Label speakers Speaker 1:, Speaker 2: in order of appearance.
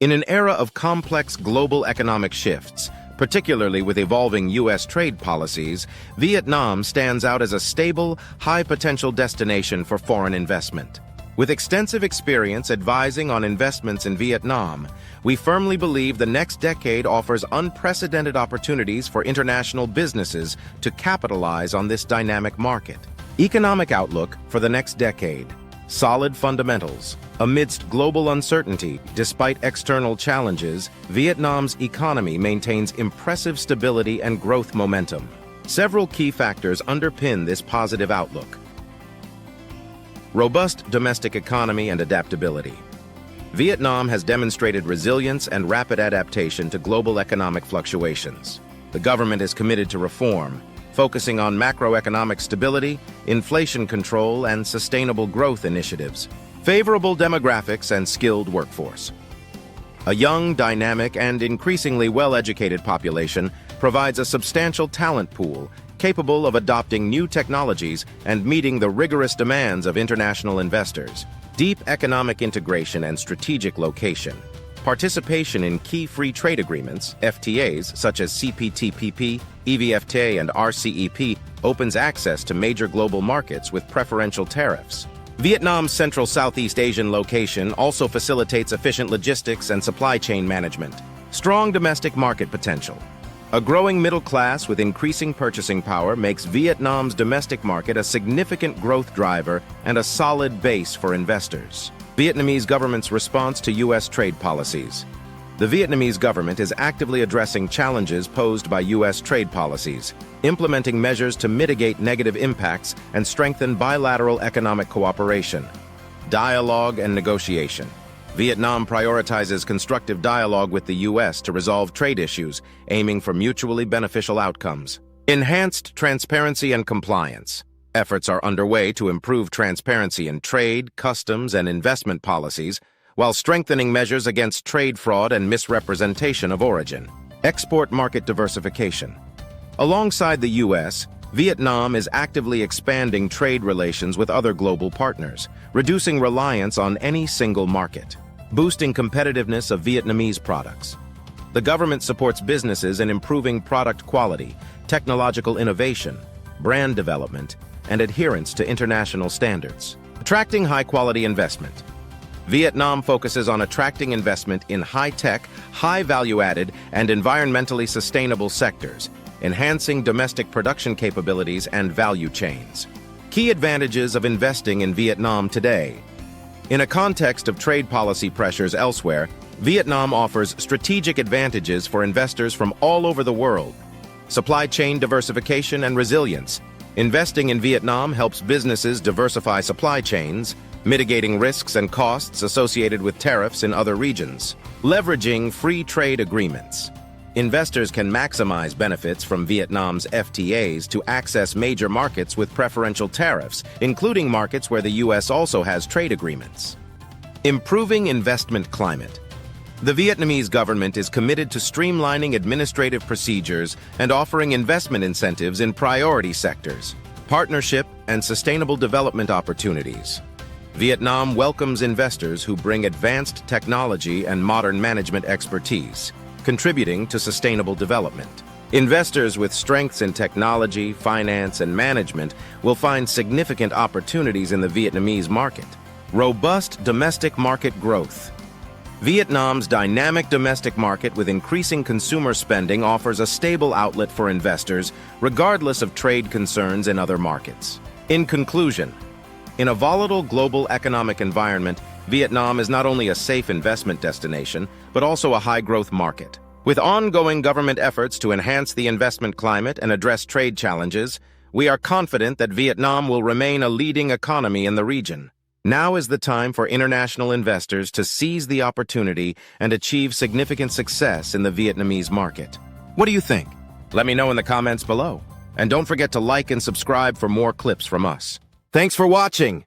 Speaker 1: In an era of complex global economic shifts, particularly with evolving U.S. trade policies, Vietnam stands out as a stable, high-potential destination for foreign investment. With extensive experience advising on investments in Vietnam, we firmly believe the next decade offers unprecedented opportunities for international businesses to capitalize on this dynamic market. Economic outlook for the next decade. Solid fundamentals. Amidst global uncertainty, despite external challenges, Vietnam's economy maintains impressive stability and growth momentum. Several key factors underpin this positive outlook. Robust domestic economy and adaptability. Vietnam has demonstrated resilience and rapid adaptation to global economic fluctuations. The government is committed to reform, focusing on macroeconomic stability, inflation control, and sustainable growth initiatives. Favorable demographics and skilled workforce. A young, dynamic, and increasingly well-educated population provides a substantial talent pool capable of adopting new technologies and meeting the rigorous demands of international investors. Deep economic integration and strategic location. Participation in key free trade agreements, FTAs, such as CPTPP, EVFTA, and RCEP, opens access to major global markets with preferential tariffs. Vietnam's central Southeast Asian location also facilitates efficient logistics and supply chain management. Strong domestic market potential. A growing middle class with increasing purchasing power makes Vietnam's domestic market a significant growth driver and a solid base for investors. Vietnamese government's response to U.S. trade policies. The Vietnamese government is actively addressing challenges posed by U.S. trade policies, implementing measures to mitigate negative impacts and strengthen bilateral economic cooperation. Dialogue and negotiation. Vietnam prioritizes constructive dialogue with the U.S. to resolve trade issues, aiming for mutually beneficial outcomes. Enhanced transparency and compliance. Efforts are underway to improve transparency in trade, customs, and investment policies, while strengthening measures against trade fraud and misrepresentation of origin. Export market diversification. Alongside the U.S., Vietnam is actively expanding trade relations with other global partners, reducing reliance on any single market. Boosting competitiveness of Vietnamese products. The government supports businesses in improving product quality, technological innovation, brand development, and adherence to international standards. Attracting high-quality investment. Vietnam focuses on attracting investment in high-tech, high-value-added, and environmentally sustainable sectors, enhancing domestic production capabilities and value chains. Key advantages of investing in Vietnam today. In a context of trade policy pressures elsewhere, Vietnam offers strategic advantages for investors from all over the world. Supply chain diversification and resilience. Investing in Vietnam helps businesses diversify supply chains, mitigating risks and costs associated with tariffs in other regions. Leveraging free trade agreements. Investors can maximize benefits from Vietnam's FTAs to access major markets with preferential tariffs, including markets where the U.S. also has trade agreements. Improving investment climate. The Vietnamese government is committed to streamlining administrative procedures and offering investment incentives in priority sectors, partnership, and sustainable development opportunities. Vietnam welcomes investors who bring advanced technology and modern management expertise, contributing to sustainable development. Investors with strengths in technology, finance, and management will find significant opportunities in the Vietnamese market. Robust domestic market growth. Vietnam's dynamic domestic market with increasing consumer spending offers a stable outlet for investors, regardless of trade concerns in other markets. In conclusion, in a volatile global economic environment, Vietnam is not only a safe investment destination, but also a high-growth market. With ongoing government efforts to enhance the investment climate and address trade challenges, we are confident that Vietnam will remain a leading economy in the region. Now is the time for international investors to seize the opportunity and achieve significant success in the Vietnamese market. What do you think? Let me know in the comments below. And don't forget to like and subscribe for more clips from us. Thanks for watching!